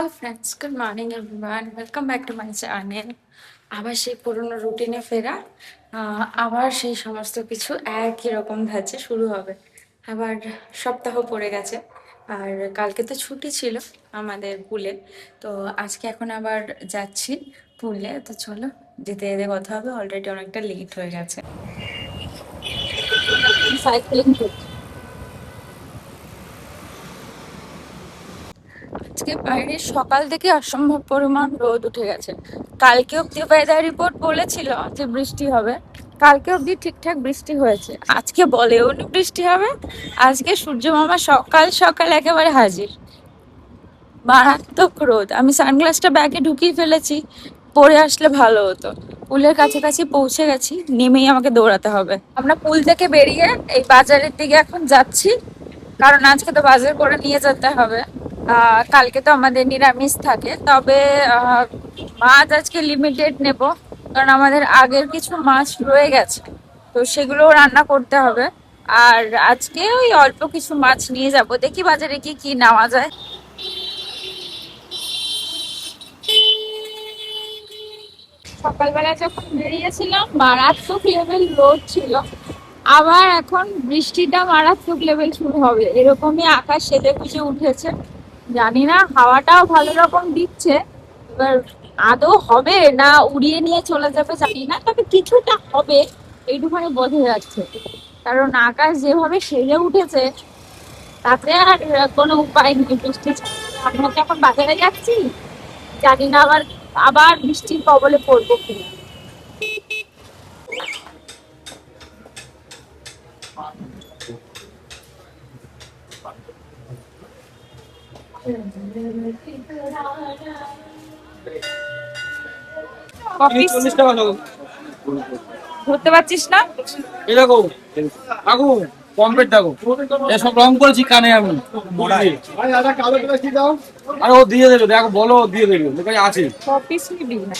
Hello friends, good morning everyone. Welcome back to my channel. আবার সেই পুরনো রুটিনে ফেরা, আবার সেই সমস্ত কিছু একই রকম ধাঁচে শুরু হবে। আবার সপ্তাহ পড়ে গেছে, আর কালকে তো ছুটি ছিল আমাদের পুলে। তো আজকে এখন আবার যাচ্ছি পুলে। তো চলো, যেতে যেতে কথা হবে, অলরেডি অনেকটা লেট হয়ে গেছে। সাইক্লিং আজকে বাইরে সকাল থেকে অসম্ভব পরিমাণ রোদ উঠে গেছে। কালকে অব্দি ওয়েদার রিপোর্ট বলেছিল যে বৃষ্টি হবে, কালকে অব্দি ঠিকঠাক বৃষ্টি হয়েছে, আজকে বলেও নি বৃষ্টি হবে। আজকে সূর্য মামা সকাল সকাল একেবারে হাজির। মারাত্মক রোদ। আমি সানগ্লাসটা ব্যাগে ঢুকিয়ে ফেলেছি, পরে আসলে ভালো হতো। পুলের কাছাকাছি পৌঁছে গেছি, নেমেই আমাকে দৌড়াতে হবে। আমরা পুল থেকে বেরিয়ে এই বাজারের দিকে এখন যাচ্ছি, কারণ আজকে তো বাজার করে নিয়ে যেতে হবে। কালকে তো আমাদের নিরামিষ থাকে, তবে মাছ আজকে লিমিটেড নেব, কারণ আমাদের আগের কিছু মাছ রয়ে গেছে, তো সেগুলো রান্না করতে হবে। আর আজকে ওই অল্প কিছু মাছ নিয়ে যাব, দেখি বাজারে কি কি নেওয়া যায়। সকালবেলা যখন বেরিয়েছিলাম মারাত্মক লেভেল রোদ ছিল, আবার এখন বৃষ্টিটা মারাত্মক লেভেল শুরু হবে, এরকমই আকাশ সেজে গুজে উঠেছে। জানি না, হাওয়াটাও ভালো রকম দিচ্ছে, এবার আদৌ হবে না উড়িয়ে নিয়ে চলে যাবে জানি না, তবে কিছুটা হবে এইটুখানি বোঝা যাচ্ছে। কারণ আকাশ যেভাবে সেজে উঠেছে, তাতে আর কোনো উপায় নেই বৃষ্টি ছাড়া। আমরা যখন বাজারে যাচ্ছি, জানি না আবার আবার বৃষ্টির কবলে পড়বো কিনা। কফি 40 টাকা দাও। ধরতে পারছিস না? এই দেখো কাকু, কমপ্লিট দেখো, এসব রং করেছি কানে আমি। আরে ও দিয়ে দেবে, দেখো বলো, ও দিয়ে দেবে, ওর কাছে আছে। কফি নিবি না?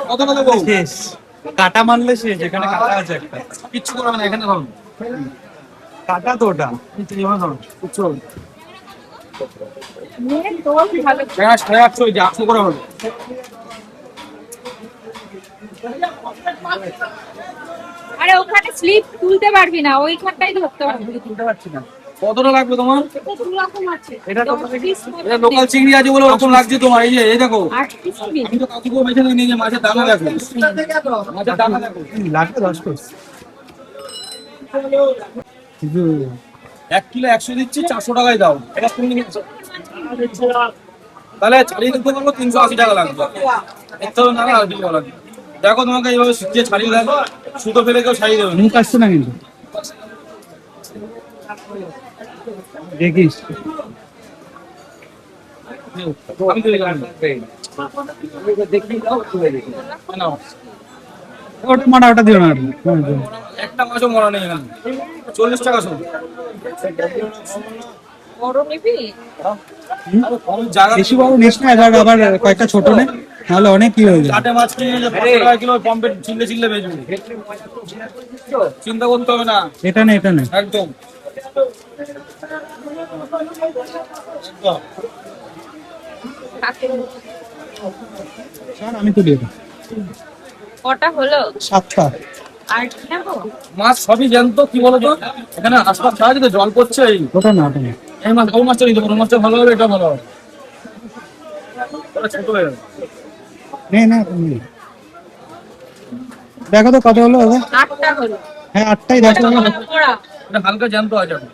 কত কথা দেবো? শেষ কাটা মানলে শেষ। এখানে কাটা আছে একটা, কিচ্ছু করবে না, এখানে ধরো, কাটা তো ওটা। এখানে ধরো, কিচ্ছু হবে না। নে, তোর ভালো। হ্যাঁ, 850 ওই যে 800 করে হবে। আরে ওখানে স্লিপ তুলতে পারবি না, ওইখানটাই ধরতে পারবি। তুলতে পারছি না। কতটা লাগবে তোমার? দু রকম আছে। এটা তো 10 piece এটা লোকাল চিংড়ি আছে বলে ওরকম লাগছে তোমার। এই যে এই দেখো, 8 piece নিবি? আমি তো কাকুকে বেছে নিয়ে যে মাছের দানা দেখো, মাছের দানা দেখো। লাগবে 10 পিস। 1 কিলো 100 দিচ্ছি, 400 টাকায় দাও। এটা তুমি নিচ্ছ, তাহলে ছাড়িয়ে দিতে পারবো 380 টাকা লাগবে। এত না না, আর দিতে লাগবে। দেখো তোমাকে এইভাবে যে ছাড়িয়ে দেবে, সুতো ফেলে কেউ ছাড়িয়ে দেবে। মুখ আসছে না কিন্তু, দেখিস। আমি তো দেখলাম না, ওটা মারা, ওটা দিও না। একটা মাছও মরা নেই এখানে। 40 টাকা সব। বড় নিবি? জায়গা বেশি বড় নিস না, এবার আবার কয়েকটা ছোট নে, নাহলে অনেক কি হয়ে যাবে। চাটে মাছ কিনে যে 500 টাকা কিলো পম্পে চিল্লে চিল্লে বেচবো, চিন্তা করতে হবে না। এটা নে, এটা নে। একদম একদম। ছাড়, আমি তুলি এটা। কটা হলো? 7টা। আর কি নেবো? মাছ সবই জ্যান্ত, কি বলতো, এখানে আশপাশ ছাড়া যদি জল পড়ছে, ওটা না, ওটা না। এই মাছ ও মাছটা নিতে পারো, মাছটা ভালো হবে, এটা ভালো হবে, ওটা ছোট হয়ে যাবে। নে নে, তুমি নে। দেখো তো কত হলো দাদা? 8টা হলো। হ্যাঁ, 8টাই দেখো। ওরা এটা হালকা জ্যান্ত আছে এখন।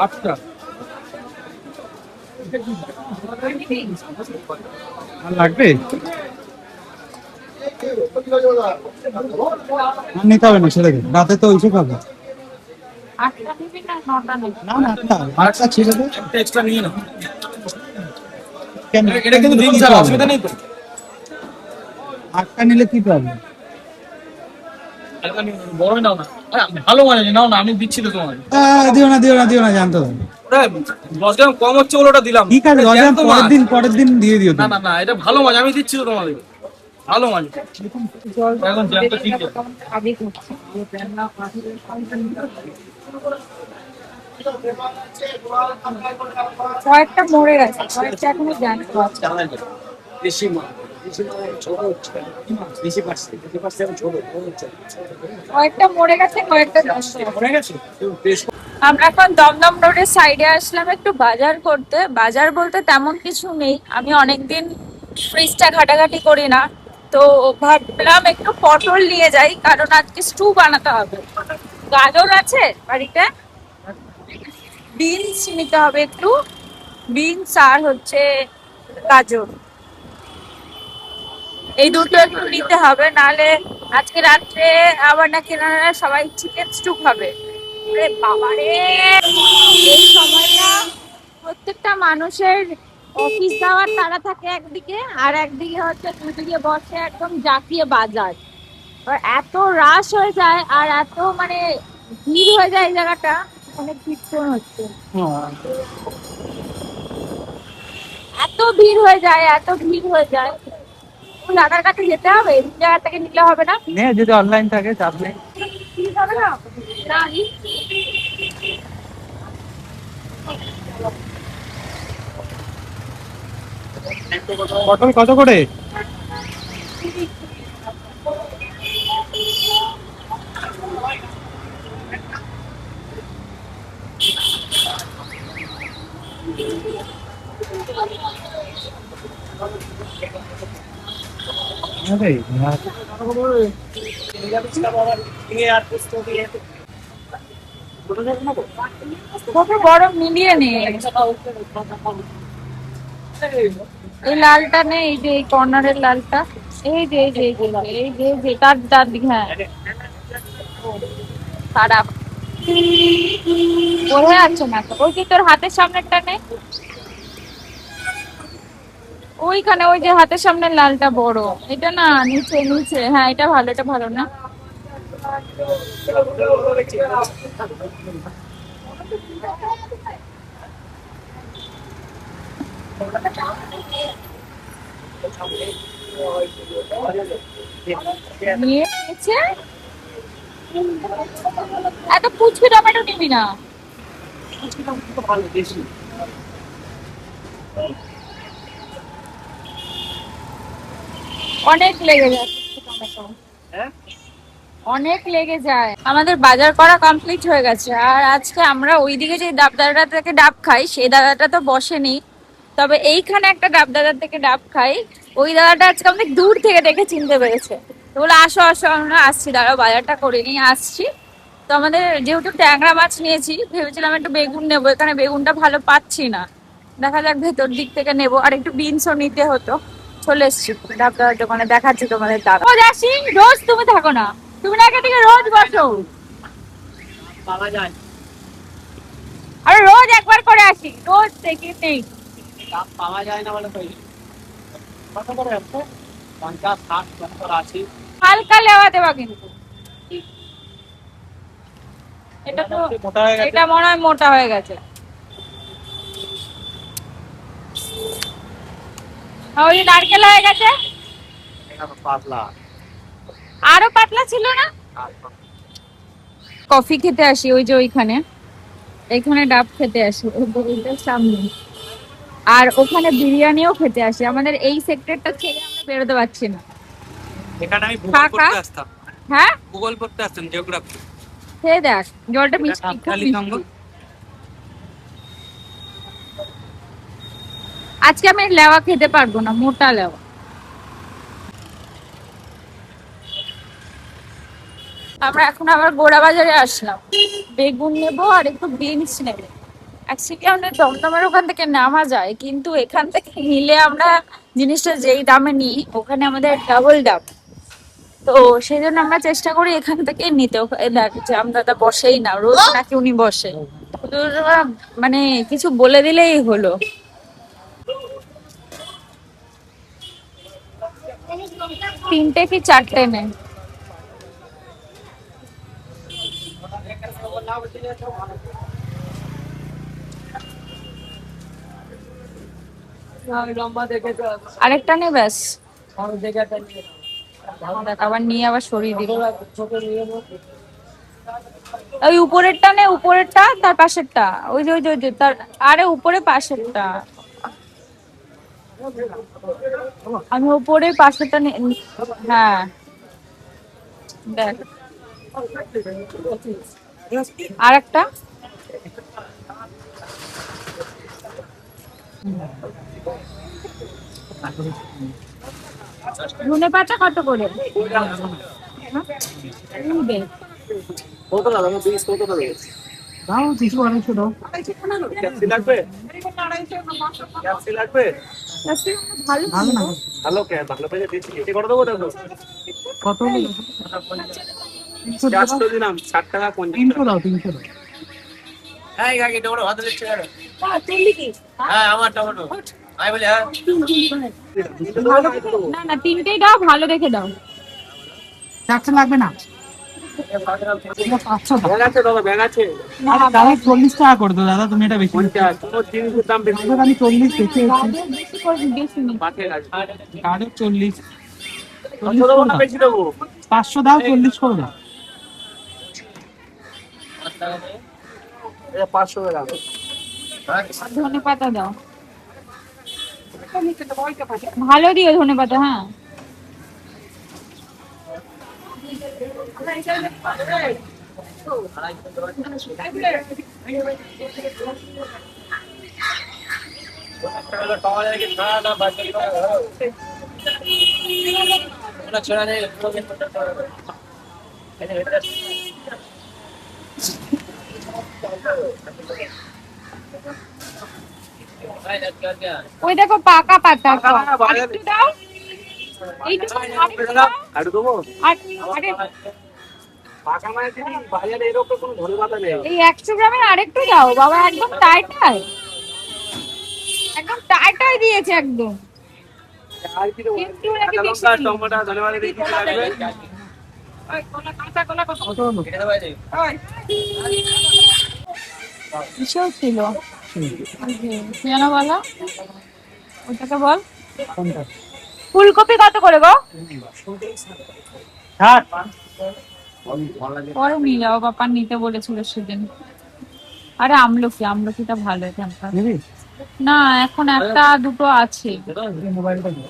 আটটা আর লাগবে? আর নিতে হবে না, ছেড়ে দে, রাতে তো ওইসব খাবো। 8টা নিবি না 9টা নিবি? না না, আটটা ছেড়ে দে। একটা এক্সট্রা নিয়ে নাও। কেন? এটা কিন্তু ডিম ছাড়া, অসুবিধা নেই তো। 8টা নিলে কি প্রবলেম? হালকা নিয়ে নাও, বড়ই নাও না। আরে ভালো মানে নাও না, আমি দিচ্ছি তো তোমার। দিও না, দিও না, দিও না, জানতো না। ওটা 10 গ্রাম কম হচ্ছে বলে ওটা দিলাম। ঠিক আছে, এটা জ্যান্ত মাছ। পরের দিন দিয়ে দিও না তুমি। না না, এটা ভালো মাছ, আমি দিচ্ছি তো তোমাদের। ভালো মাছ এখন জ্যান্ত কিনতে আগে করছে। কয়েকটা মরে গেছে, কয়েকটা এখনো জ্যান্ত আছে। দেশি মাছ, দেশি মাছ ছোট হচ্ছে, দেশি পাচ্ছে, দেশি পাচ্ছে এখন ছোট হচ্ছে। কয়েকটা মরে গেছে, কয়েকটা জ্যান্ত আছে। মরে গেছে? বেশ আমরা এখন দমদম রোডের সাইডে আসলাম একটু বাজার করতে। বাজার বলতে তেমন কিছু নেই, আমি অনেকদিন ফ্রিজটা ঘাটাঘাটি করি না, তো ভাবলাম একটু পটল নিয়ে যাই, কারণ আজকে স্টু বানাতে হবে। গাজর আছে বাড়িতে, বিনস নিতে হবে একটু, বিনস আর হচ্ছে গাজর, এই দুটো একটু নিতে হবে, নাহলে আজকে রাত্রে আবার নাকি এনারা সবাই চিকেন স্টু খাবে। আরে বাবারে, এই সময়টা প্রত্যেকটা মানুষের অফিস যাওয়ার তাড়া থাকে একদিকে, আর একদিকে হচ্ছে দুদিকে বসে একদম জাকিয়ে বাজার। আর এত রাশ হয়ে যায় আর এত মানে ভিড় হয়ে যায় এই জায়গাটা, অনেক কীর্তন হচ্ছে, এত ভিড় হয়ে যায়, এত ভিড় হয়ে যায়। ওই দাদার কাছে যেতে হবে, এই জায়গা থেকে নিলে হবে না? নে যদি অনলাইন থাকে চাপ নেই। কি হবে না? না, পটল কত করে? কত বড় মিলিয়ে নে, এই লালটা নে, এই যে এই কর্নারের লালটা, এই যে এই যে এই যে এই যে এই যে তার তার দিকে, হ্যাঁ খারাপ বোঝা যাচ্ছে না তো। ওই যে তোর হাতের সামনেরটা নে, ওইখানে ওই যে হাতের সামনের লালটা বড়, এটা না, নিচে নিচে, হ্যাঁ এটা ভালো, এটা ভালো না? নিয়ে নিয়েছে, এত পুচকি টমেটো নিবি না। ভালো দেশি। অনেক লেগে যায় টমেটো, হ্যাঁ? অনেক লেগে যায়। আমাদের বাজার করা কমপ্লিট হয়ে গেছে, আর আজকে আমরা ওইদিকে যে ডাব দাদাটা থেকে ডাব খাই, সেই দাদাটা তো বসেনি, তবে এইখানে একটা ডাব দাদার থেকে ডাব খাই, ওই দাদাটা আজকে আমাদের দূর থেকে দেখে চিনতে পেরেছে। তো বলে আসো আসো, আমরা আসছি, দাঁড়াও বাজারটা করে নিয়ে আসছি। তো আমাদের যেহেতু ট্যাংরা মাছ নিয়েছি, ভেবেছিলাম একটু বেগুন নেবো, এখানে বেগুনটা ভালো পাচ্ছি না, দেখা যাক ভেতর দিক থেকে নেবো। আর একটু বিনসও নিতে হতো। চলে এসছি ডাব দাদার দোকানে, দেখাচ্ছি তোমাদের দাদা। রোজ আসি, রোজ তুমি থাকো না, তুমি না এদিকে রোজ বসো। পাওয়া যায়, আরে রোজ একবার করে আসি, রোজ থেকে নেই। ডাব পাওয়া যায় না বলে কই? কত করে আছে? 50, 60, 70, 80। হালকা লেওয়া দেওয়া কিন্তু, এটা তো মোটা হয়ে গেছে। এটা মনে হয় মোটা হয়ে গেছে। আর ওই যে নারকেল হয়ে গেছে, এটা তো পাতলা। আরো পাতলা ছিল না? কফি খেতে আসি ওই যে ওইখানে, এইখানে ডাব খেতে আসি ওইটার সামনে, আর ওখানে বিরিয়ানিও খেতে আসি। আমাদের এই সেক্টরটা ছেড়ে আমরা বেরোতে পারছি না। এখানে আমি খা, ভূগোল খা। পড়তে আসতাম, হ্যাঁ, ভূগোল পড়তে আসতাম, জিওগ্রাফি। খেয়ে দেখ, জলটা মিষ্টি, খুব কালী মিষ্টি। সঙ্গ। আজকে আমি লেওয়া খেতে পারবো না, মোটা লেওয়া। আমরা এখন আবার গোড়া বাজারে আসলাম, বেগুন নেবো আর একটু বিনস নেবো। অ্যাকচুয়ালি আমাদের দমদমের ওখান থেকে নামা যায়, কিন্তু এখান থেকে নিলে আমরা জিনিসটা যেই দামে নিই, ওখানে আমাদের ডাবল দাম। তো সেই জন্য আমরা চেষ্টা করি এখান থেকে নিতে। দেখ জামদাদা বসেই না, রোজ নাকি উনি বসে, তো ওরা মানে কিছু বলে দিলেই হলো। তিনটে কি চারটে নেই? লম্বা দেখে তো আরেকটা নেই ব্যাস। দেখে দেখ আবার নিয়ে আবার সরিয়ে দিল। ওই উপরেরটা নে, উপরেরটা তার পাশেরটা, ওই যে ওই যে ওই যে তার, আরে উপরে পাশেরটা, আমি উপরে পাশেরটা হ্যাঁ দেখ আর একটা। ধনে পাতা কত করে? কত দাদা পিস কত দাদা? দাও কিছু 250 দাও। ক্যাপসি লাগবে? ক্যাপসি লাগবে? ভালো ভালো না ভালো ভালো পেয়ে দিচ্ছি। এটি করে দেবো দাদা? কত হলো? 400 দিলাম, 60 টাকা 50 300 দাও 300 দাও। হ্যাঁ কাকি টমেটো ভাত দিচ্ছে কেন? হ্যাঁ আমার টমেটো আমি বলি হ্যাঁ না না, তিনটেই দাও, ভালো দেখে দাও। 400 লাগবে না? 500 দাও। ব্যাগ আছে দাদা, ব্যাগ আছে আরে দাদা 40 টাকা করে দাও দাদা, তুমি এটা বেশি বলছো। 50। কোনো জিনিসের দাম বেশি দাদা আমি 40 বেশি গাজর বেশি করে বেশি নি। পাঠিয়ে আছে। কার্ডে 40 কত দেবো না বেশি দেবো? 500 দাও, 40 করে দাও। 500 গ্রাম। ধনে পাতা দাও, ভালো দিও ধনে পাতা। হ্যাঁ ওই দেখো পাকা পাতা, একটু দাও, এইটুকু আরেকটু দাও। আর দেবো আরে পাকা মানে বাজারে এরকম কোনো ধরে পাতা নেই। এই 100 গ্রামের আরেকটু দাও বাবা, একদম টাইটাই, একদম টাইটাই দিয়েছে একদম। আর কি দেবো? একটু নাকি বেশি লঙ্কা দিই। টমেটো ধনেপাতা দিয়ে কি লাগবে? কত হলো? কিসেও ছিল কেন বলো, ওটাকে বল। কোনটা? ফুলকপি কত করে গো? 60। পরে নিয়ে যাও, বাবা নিতে বলেছিল সেদিন। আরে আমলকিটা ভালো এখানকার। নিবি? না এখন একটা দুটো আছে, মোবাইলটা দাও।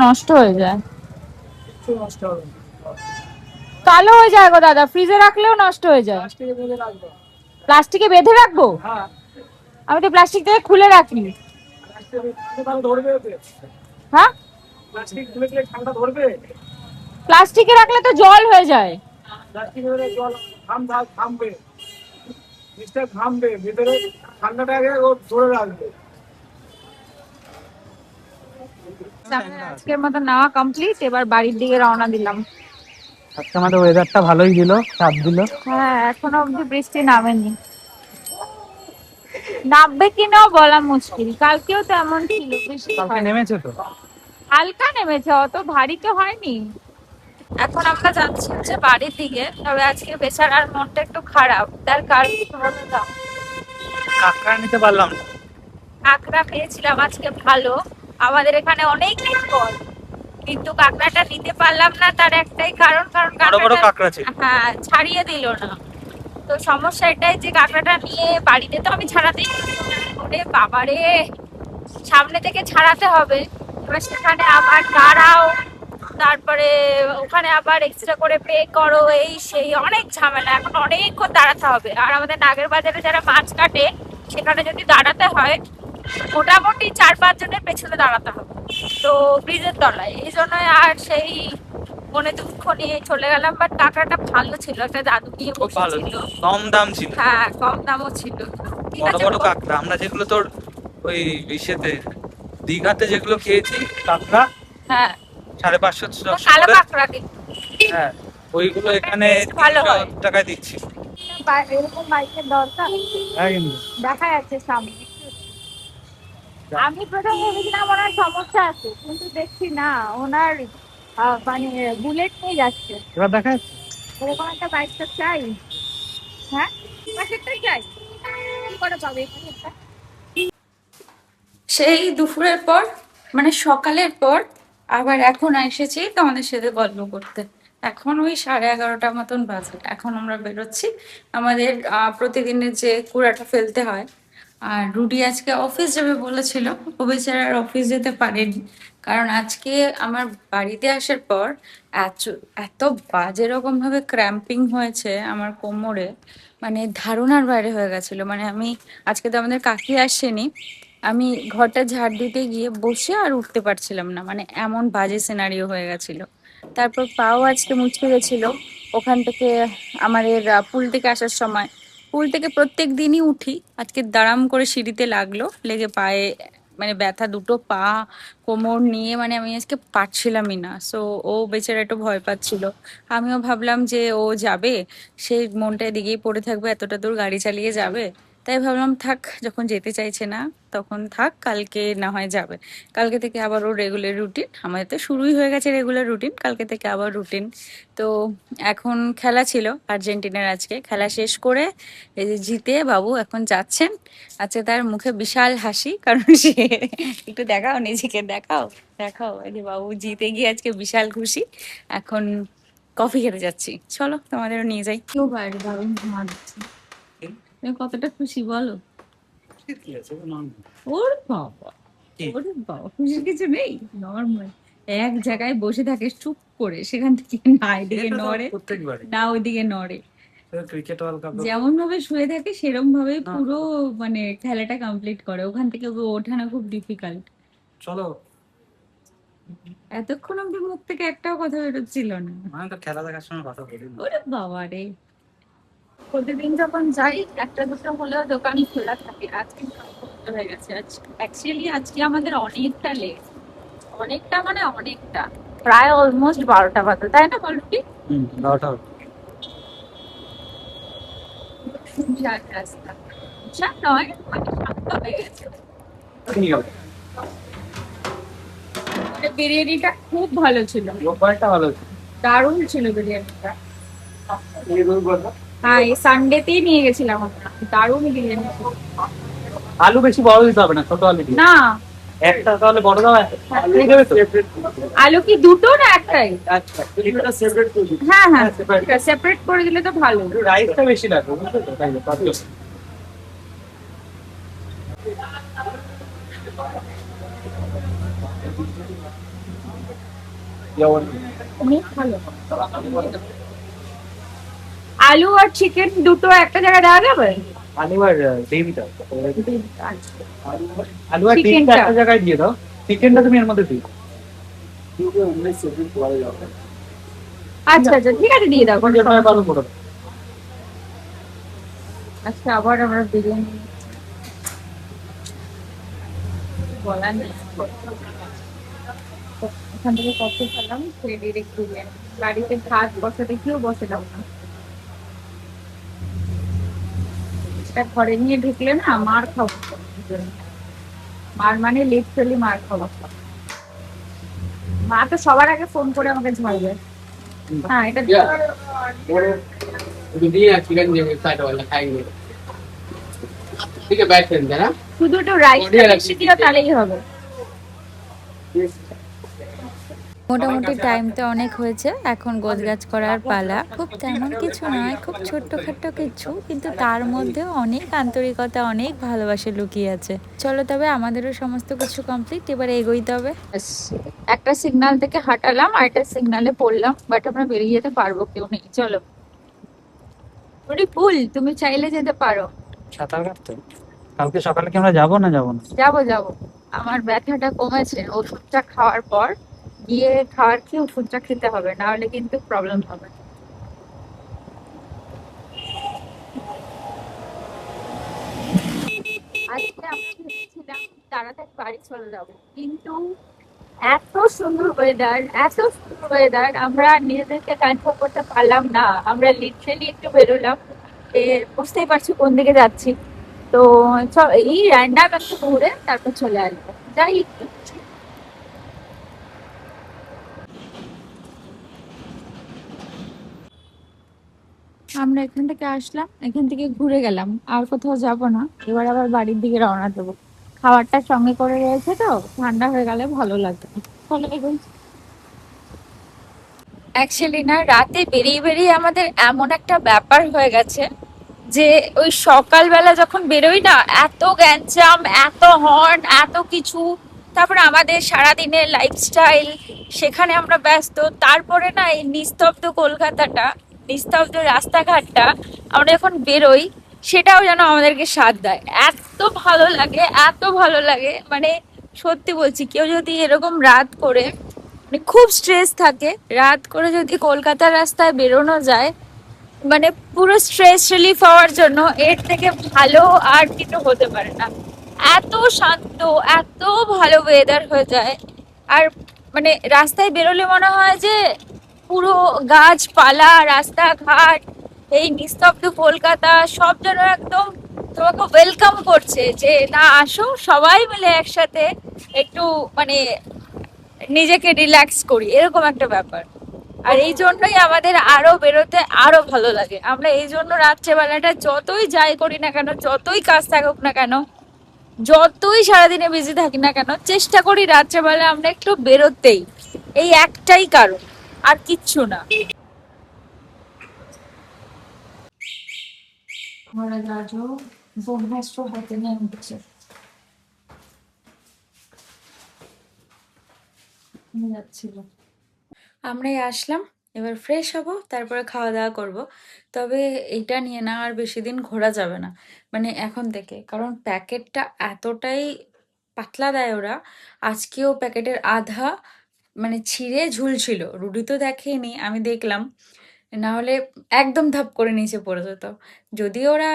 নষ্ট হয়ে যায়, কালো হয়ে যায় গো দাদা, ফ্রিজে রাখলেও নষ্ট হয়ে যায়। প্লাস্টিকে বেঁধে রাখবো? আমি তো প্লাস্টিক থেকে খুলে রাখি। হ্যাঁ প্লাস্টিকে রাখলে তো জল হয়ে যায়। আজকের মতো নেওয়া কমপ্লিট, এবার বাড়ির দিকে রওনা দিলাম। আজকে আমাদের ওয়েদারটা ভালোই দিল, চাপ দিল। হ্যাঁ এখনো অব্দি বৃষ্টি নামেনি, নামবে কিনাও বলা মুশকিল, কালকেও তো এমন ছিল বৃষ্টি কালকে হয়নি। নেমেছে তো। হালকা নেমেছে, অত ভারী তো হয়নি। এখন আমরা যাচ্ছি হচ্ছে বাড়ির দিকে, তবে আজকে বেচারার মনটা একটু খারাপ, তার কারণ কাঁকড়া নিতে পারলাম না। কাঁকড়া পেয়েছিলাম আজকে ভালো, আমাদের এখানে অনেক দিন পর, কিন্তু কাঁকড়াটা নিতে পারলাম না, তার একটাই কারণ বড় বড় কাঁকড়া ছিল। হ্যাঁ ছাড়িয়ে দিল না। তো সমস্যা এটাই যে কাঁকড়াটা নিয়ে বাড়িতে তো আমি ছাড়াতেই ওরে বাবারে, সামনে থেকে ছাড়াতে হবে, এবার সেখানে আবার দাঁড়াও, তারপরে ওখানে আবার এক্সট্রা করে পে করো, এই সেই অনেক ঝামেলা, এখন অনেকক্ষণ দাঁড়াতে হবে। আর আমাদের নাগের বাজারে যারা মাছ কাটে সেখানে যদি দাঁড়াতে হয় মোটামুটি 4-5 জনের পেছনে দাঁড়াতে হবে, তো ব্রিজের তলায়, এই জন্য আর সেই মনে দুঃখ নিয়ে চলে গেলাম। বাট কাঁকড়াটা ভালো ছিল, একটা দাদু নিয়ে খুব ভালো, বসেছিল। কম দাম ছিল। হ্যাঁ কম দামও ছিল। ঠিক বড় আছে, বড় কাঁকড়া, আমরা যেগুলো তোর ওই ইসেতে দীঘাতে যেগুলো খেয়েছি কাঁকড়া হ্যাঁ 550 কালো কাঁকড়া কিন্তু হ্যাঁ ওইগুলো এখানে ভালো হয়। 300 টাকায় দিচ্ছি। এরকম বাইকের দরকার হ্যাঁ কিন্তু দেখা যাচ্ছে সামনে। আমি প্রথম ভেবেছিলাম ওনার সমস্যা আছে, কিন্তু দেখছি না, ওনার মানে বুলেট নিয়ে যাচ্ছে। এবার দেখা যাচ্ছে। এরকম একটা বাইক তো চাই। হ্যাঁ পাশেরটাই চাই, কি করে পাবে এখানে একটা? সেই দুপুরের পর মানে সকালের পর আবার এখন এসেছি তোমাদের সাথে গল্প করতে। এখন ওই 11:30 মতন বাজে, এখন আমরা বেরোচ্ছি আমাদের প্রতিদিনের যে কুড়াটা ফেলতে হয়। আর রুডি আজকে অফিস যাবে বলেছিল, ও বেচারা আর অফিস যেতে পারেনি। কারণ আজকে আমার বাড়িতে আসার পর এত এত বাজে রকম ভাবে ক্র্যাম্পিং হয়েছে আমার কোমরে, মানে ধারণার বাইরে হয়ে গেছিল। মানে আমি আজকে তো আমাদের কাকি আসেনি, আমি ঘরটা ঝাড় দিতে গিয়ে বসে আর উঠতে পারছিলাম না, মানে এমন বাজে সিনারিও হয়ে গেছিল। তারপর পাও আজকে মুচকে গেছিল ওখান থেকে আমাদের পুল থেকে আসার সময়। পুল থেকে প্রত্যেক দিনই উঠি, আজকে দাঁড়াম করে সিঁড়িতে লাগলো, লেগে পায়ে মানে ব্যথা, দুটো পা কোমর নিয়ে মানে আমি আজকে পারছিলামই না। সো ও বেচারা একটু ভয় পাচ্ছিল। আমিও ভাবলাম যে ও যাবে, সেই মনটা এদিকেই পড়ে থাকবে, এতটা দূর গাড়ি চালিয়ে যাবে। তাই ভাবলাম থাক, যখন যেতে চাইছে না তখন থাক, কালকে না হয় যাবে। কালকে থেকে আবার ওর রেগুলার রুটিন, আমাদের তো শুরুই হয়ে গেছে রেগুলার রুটিন, কালকে থেকে আবার রুটিন। তো এখন খেলা ছিল আর্জেন্টিনার, আজকে খেলা শেষ করে এই যে জিতে বাবু এখন যাচ্ছেন। আজকে তার মুখে বিশাল হাসি, কারণ সে একটু দেখাও, নিজেকে দেখাও, দেখাও, এই যে বাবু জিতে গিয়ে আজকে বিশাল খুশি। এখন কফি খেতে যাচ্ছি, চলো তোমাদেরও নিয়ে যাই। কেউ বাইরে দারুণ ধোঁয়া দিচ্ছে। তুমি কতটা খুশি বলো? ওর বাবা, ওরে বাবা, খুশির কিছু নেই, নর্মাল। এক জায়গায় বসে থাকে চুপ করে, সেখান থেকে না এদিকে নড়ে প্রত্যেকবারই না ওইদিকে নড়ে, ক্রিকেট ওয়ার্ল্ড কাপ। যেমন ভাবে শুয়ে থাকে সেরম ভাবে পুরো মানে খেলাটা কমপ্লিট করে। ওখান থেকে ওঠানো খুব ডিফিকাল্ট। চলো, এতক্ষণ অব্দি মুখ থেকে একটাও কথা বেরোচ্ছিল না। মানে তো খেলা দেখার সময় কথা বলি না। ওরে বাবা রে, প্রতিদিন যখন যাই একটা দুটো হলেও দোকান খোলা থাকে, আজকে বন্ধ হয়ে গেছে। অ্যাকচুয়ালি আজকে আমাদের অনেকটা লেট, অনেকটা মানে অনেকটা, প্রায় অলমোস্ট 12টা বাজে, তাই না বলো কি? দাওটা বিরাট রাস্তা, বিশাল নয় মানে শান্ত হয়ে গেছে। মানে বিরিয়ানিটা খুব ভালো ছিল, রোববারটা ভালো ছিল। দারুণ ছিল বিরিয়ানিটা। হ্যাঁ, এই সানডেতেই নিয়ে গেছিলাম আমরা, দারুণ বিরিয়ানি ছিল। আলু বেশি বড় দিতে হবে না, ছোট আলু দিও। না, একটা তাহলে বড় দাও, এই দেবে তো। আলু কি দুটো না একটাই? আচ্ছা, এটা সেপারেট করে দিই। হ্যাঁ হ্যাঁ, সেপারেট করে দিলে তো ভালো। রাইসটা বেশি লাগবে, বুঝছো তো? তাই পাতিও অনেক ভালো। আলু আর চিকেন দুটো একটা জায়গায় দেওয়া যাবে? আলু আর ডিমটা, আলু আর ডিমটা চিকেনটা একটা জায়গায় দিয়ে দাও, চিকেনটা তুমি এর মধ্যে দিও। আচ্ছা আচ্ছা, ঠিক আছে, দিয়ে দাও। যেটা ভালো করে দাও। আচ্ছা, আবার আমরা বিরিয়ানি বলার নেই। ওখান থেকে কফি খেলাম, খেয়ে ডিরেক্ট বিরিয়ানি। বাড়িতে ভাত বসাতে কেউ বসালাম না, এটা ঘরে নিয়ে ঢুকলে না মার খাবো। মার মানে লিটারালি মার খাবো। মা তো সবার আগে ফোন করে আমাকে ঝাড়বে। হ্যাঁ, এটা শুধু একটু রাইসটা বেশি দিও, তাহলেই হবে। মোটামুটি টাইম তো অনেক হয়েছে, এখন গোছগাছ করার পালা। খুব তেমন কিছু নয়, খুব ছোট্টখাট্ট কিছু, কিন্তু তার মধ্যেও অনেক আন্তরিকতা, অনেক ভালোবাসা লুকিয়ে আছে। চলো তবে আমাদেরও সমস্ত কিছু কমপ্লিট, এবার এগোইতে হবে। ব্যাস, একটা সিগন্যাল থেকে হাঁটালাম আর একটা সিগন্যালে পড়লাম, বাট আমরা বেরিয়ে যেতে পারবো, কেউ নেই। চলো, ওরে ফুল, তুমি চাইলে যেতে পারো। সাঁতার কাটতে কালকে সকালে কি আমরা যাবো না যাবো না? যাবো যাবো, আমার ব্যথাটা কমেছে ওষুধটা খাওয়ার পর। গিয়ে খাওয়ার খেয়ে ওষুধটা খেতে হবে, না হলে কিন্তু প্রবলেম হবে। আজকে আমরা ভেবেছিলাম তাড়াতাড়ি বাড়ি চলে যাবো, কিন্তু এত সুন্দর ওয়েদার, এত সুন্দর ওয়েদার, আমরা নিজেদেরকে কন্ট্রোল করতে পারলাম না। আমরা লিটারালি একটু বেরোলাম, বুঝতেই পারছি কোন দিকে যাচ্ছি। তো এই র্যান্ডাম একটু ঘুরে তারপর চলে আসবো, যাই একটু। আমরা এখান থেকে আসলাম, এখান থেকে ঘুরে গেলাম, আর কোথাও যাব না। এবার আবার বাড়ির দিকে রওনা দেবো। খাবারটা সঙ্গে করে রয়েছে তো, ঠান্ডা হয়ে গেলে ভালো লাগবে। চলো এগোই। অ্যাকচুয়ালি না, রাতে বেরিয়ে বেরিয়ে আমাদের এমন একটা ব্যাপার হয়ে গেছে যে ওই সকালবেলা যখন বেরোই না, এত গ্যাঞ্জাম, এত হর্ন, এত কিছু, তারপরে আমাদের সারাদিনের লাইফস্টাইল, সেখানে আমরা ব্যস্ত। তারপরে না এই নিস্তব্ধ কলকাতাটা, নিস্তব্ধ রাস্তাঘাটটা আমরা যখন বেরোই, সেটাও যেন আমাদেরকে স্বাদ দেয়। এত ভালো লাগে, এত ভালো লাগে, মানে সত্যি বলছি, কেউ যদি এরকম রাত করে, মানে খুব স্ট্রেস থাকে, রাত করে যদি কলকাতার রাস্তায় বেরোনো যায়, মানে পুরো স্ট্রেস রিলিফ হওয়ার জন্য এর থেকে ভালো আর কিছু হতে পারে না। এত শান্ত, এত ভালো ওয়েদার হয়ে যায়। আর মানে রাস্তায় বেরোলে মনে হয় যে পুরো গাছপালা, রাস্তাঘাট, এই নিস্তব্ধ কলকাতা সব যেন একদম তোমাকে ওয়েলকাম করছে, যে না আসো সবাই মিলে একসাথে একটু মানে নিজেকে রিল্যাক্স করি, এরকম একটা ব্যাপার। আর এই জন্যই আমাদের আরো বেরোতে আরো ভালো লাগে। আমরা এই জন্য রাত্রেবেলাটা যতই যাই করি না কেন, যতই কাজ থাকুক না কেন, যতই সারাদিনে বিজি থাকি না কেন, চেষ্টা করি রাত্রেবেলা আমরা একটু বেরোতেই। এই একটাই কারণ, আর কিচ্ছু না। আমরাই আসলাম, এবার ফ্রেশ হব, তারপরে খাওয়া দাওয়া করব। তবে এটা নিয়ে না আর বেশি দিন ঘোরা যাবে না, মানে এখন থেকে, কারণ প্যাকেটটা এতটাই পাতলা দেয় ওরা। আজকেও প্যাকেটের আধা মানে ছিঁড়ে ঝুলছিল, রুডি তো দেখেনি, আমি দেখলাম, না হলে একদম ধাপ করে নিচে পড়ে যেত। যদি ওরা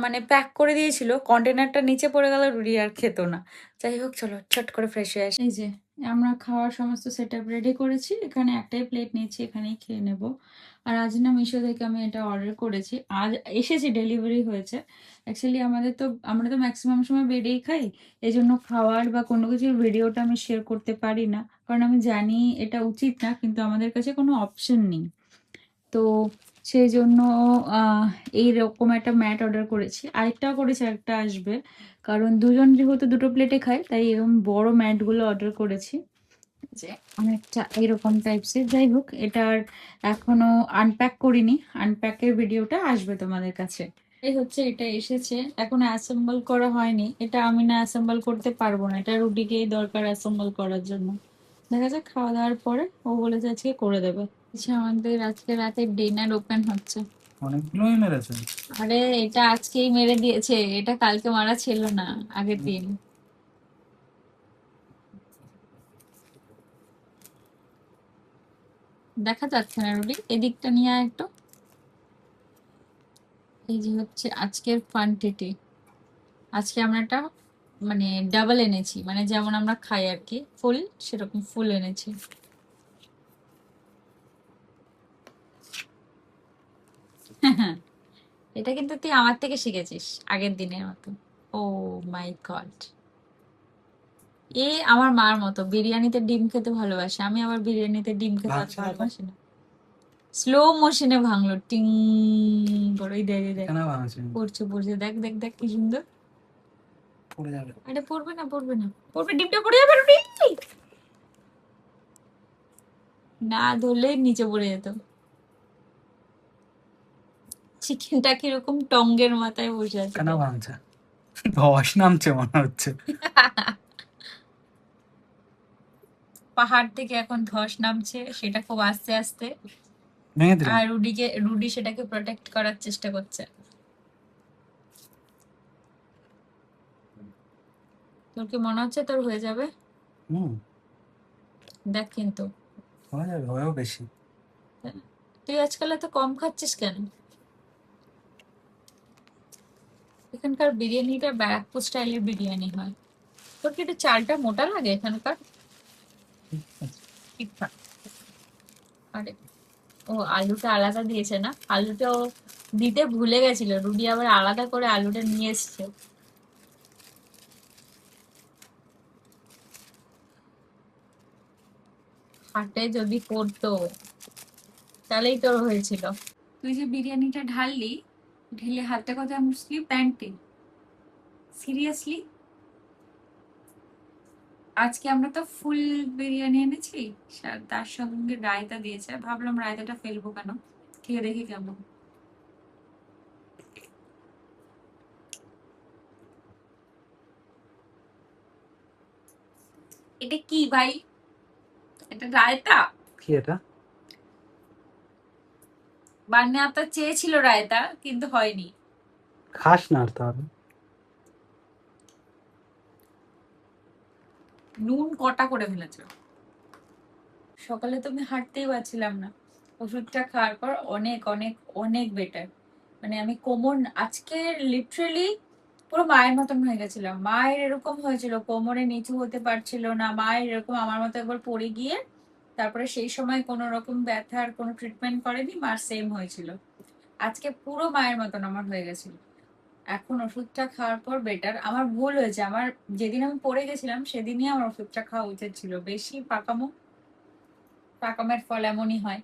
মানে প্যাক করে দিয়েছিল, কন্টেনারটা নিচে পড়ে গেল, রুডি আর খেত না। যাই হোক, চলো চট করে ফ্রেশ হয়ে আসি। এই যে আমরা খাওয়ার সমস্ত সেট আপ রেডি করেছি, এখানে একটাই প্লেট নিয়েছি, এখানেই খেয়ে নেব। আর আজ না মিশো থেকে আমি এটা অর্ডার করেছি, আজ এসেছে, ডেলিভারি হয়েছে। অ্যাকচুয়ালি আমরা তো ম্যাক্সিমাম সময় বেডেই খাই, এই জন্য খাওয়ার বা কোনো কিছুর ভিডিওটা আমি শেয়ার করতে পারি না, কারণ আমি জানি এটা উচিত না, কিন্তু আমাদের কাছে কোনো অপশন নেই। তো সেই জন্য আহ এইরকম একটা ম্যাট অর্ডার করেছি, আরেকটাও করেছি, আরেকটা আসবে, কারণ দুজন যেহেতু দুটো প্লেটে খাই, তাই এরকম বড় ম্যাটগুলো অর্ডার করেছি, যে অনেকটা এরকম টাইপসের। যাই হোক, এটার এখনো আনপ্যাক করিনি, আনপ্যাকের ভিডিওটা আসবে তোমাদের কাছে। এই হচ্ছে, এটা এসেছে, এখনো অ্যাসেম্বল করা হয়নি। এটা আমি না অ্যাসেম্বল করতে পারবো না, এটা রুটিকেই দরকার অ্যাসেম্বল করার জন্য। দেখা যাক, খাওয়া দাওয়ার পরে ও বলেছে আজকে করে দেবে। আচ্ছা, আমাদের আজকে রাতে ডিনার ওপেন হচ্ছে। অনেকগুলোই মেরেছে। আরে এটা আজকেই মেরে দিয়েছে, এটা কালকে মারা ছিল না, আগের দিন। দেখা যাচ্ছে না রুডি, এদিকটা নিয়ে আয় একটু। এই যে হচ্ছে আজকের কোয়ান্টিটি। আজকে আমরা একটা মানে ডাবল এনেছি, মানে যেমন আমরা খাই আর কি, ফুল, সেরকম ফুল এনেছি। এটা কিন্তু তুই আমার থেকে শিখেছিস আগের দিনের মতো। ও মাই গড, এ আমার মার মতো বিরিয়ানিতে ডিম খেতে ভালোবাসে, আমি আবার বিরিয়ানিতে ডিম খেতে অত ভালোবাসি না। স্লো মোশনে ভাঙলো, টিং করে, এই দেখ, এই দেখ, কেন বানাচ্ছে? পড়ছে পড়ছে, দেখ দেখ দেখ কি সুন্দর। পড়ে যাবে। আরে পড়বে না, পড়বে না, পড়বে, ডিমটা পড়ে যাবে রুটি। না ধরলে নিচে পড়ে যেত। চিকেনটা কিরকম টঙ্গের মাথায় বসে আছে। কেন ভাঙছে? ধস নামছে মনে হচ্ছে। পাহাড় থেকে এখন ধস নামছে, সেটা খুব আস্তে আস্তে। ভেঙে দিলাম। আর রুডি সেটাকে প্রোটেক্ট করার চেষ্টা করছে। তোর কি মনে হচ্ছে তোর হয়ে যাবে? হুম, দেখ কিন্তু, হয়ে যাবে, হয়েও বেশি। তুই আজকাল এত কম খাচ্ছিস কেন? এখানকার বিরিয়ানিটা ব্যারাকপুর স্টাইলের বিরিয়ানি হয়। তোর কি একটু চালটা মোটা লাগে এখানকার? ঠিকঠাক। আরে ও আলুটা আলাদা দিয়েছে না, আলুটাও দিতে ভুলে গেছিল, রুডি আবার আলাদা করে আলুটা নিয়ে এসছে। হাটে যদি পড়তো তাহলেই তোর হয়েছিল। তুই যে বিরিয়ানিটা ঢাললি, ঢেলে হাতে কথা মুসলি প্যান্টে, সিরিয়াসলি? আজকে আমরা তো ফুল বিরিয়ানি এনেছি, তার সঙ্গে রায়তা দিয়েছে, ভাবলাম রায়তাটা ফেলবো কেন, খেয়ে দেখি কেমন। এটা কি ভাই? এটা রায়তা? কি এটা? বান্নে আপনার চেয়েছিল রায়তা, কিন্তু হয়নি। খাস না আর তাহলে। নুন কটা করে ফেলেছে। সকালে তো আমি হাঁটতেই পারছিলাম না, ওষুধটা খাওয়ার পর অনেক অনেক অনেক বেটার। মানে আমি কোমর আজকে লিটারেলি পুরো মায়ের মতন হয়ে গেছিলাম। মায়ের এরকম হয়েছিল, কোমরে নিচু হতে পারছিল না, মায়ের এরকম আমার মতো একবার পড়ে গিয়ে তারপরে সেই সময় কোনো রকম ব্যথার কোনো ট্রিটমেন্ট করেনি, মার সেম হয়েছিল। আজকে পুরো মায়ের মতন আমার হয়ে গেছিল। এখন ওষুধটা খাওয়ার পর বেটার। আমার ভুল হয়েছে, আমার যেদিন আমি পড়ে গেছিলাম সেদিনই আমার ওষুধটা খাওয়া উচিত ছিল। বেশি পাকামের ফল এমনই হয়।